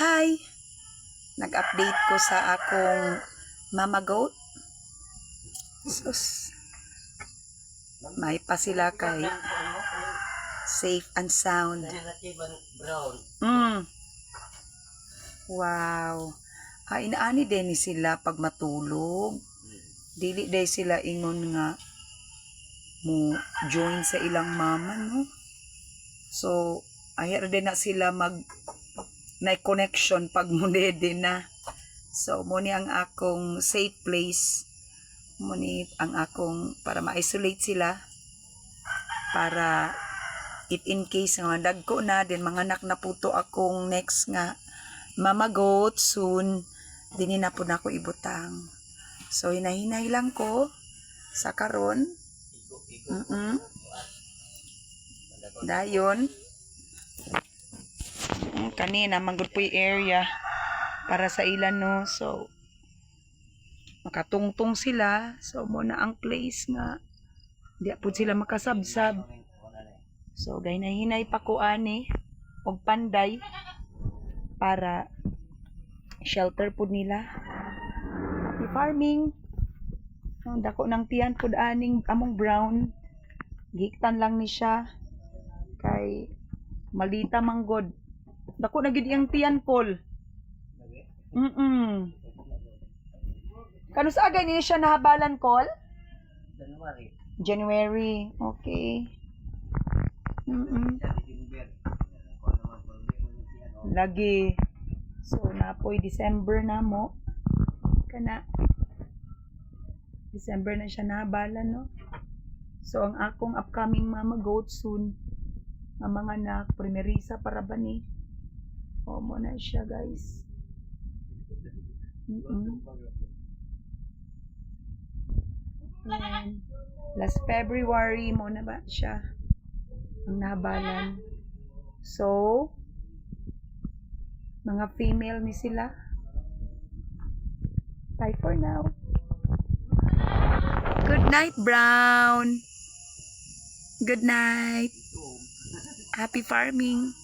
Hi! Nag-update ko sa akong mama goat. Sus. May pa sila kay safe and sound. Wow. Inaani din ni sila pag matulog. Dili day sila ingon nga mo join sa ilang mama, no? So, ayar din na sila na connection pag muli din na. So, muni ang akong safe place. Muni ang akong para ma-isolate sila. Para if in case nga dagko na din mga anak na puto akong next nga mama goat soon dini na po na ako ibutang. So, hinahinay lang ko sa karon. Dayon. Kanina, manggod po yung area para sa ilan, no? So, makatungtong sila. So, muna ang place nga. Di po sila makasabsab. So, gaynahinay pa ko ani og panday para shelter po nila. Happy farming. Dako ng tiyan po aning among brown. Giktan lang ni siya. Kay malita manggod. Dako na gid iyang tiyan pol. Kano sa agay ni siya nahabalan kol? January. Okay. Lagi. So napoy December na mo. Kana December na siya nahabalan, no? So ang akong upcoming mama goat soon. Ang mga anak, primerisa para ba ni? O mo na siya, guys. And last February mo na ba siya ang nabalan. So, mga female ni sila. Bye for now. Good night, Brown. Good night. Happy farming.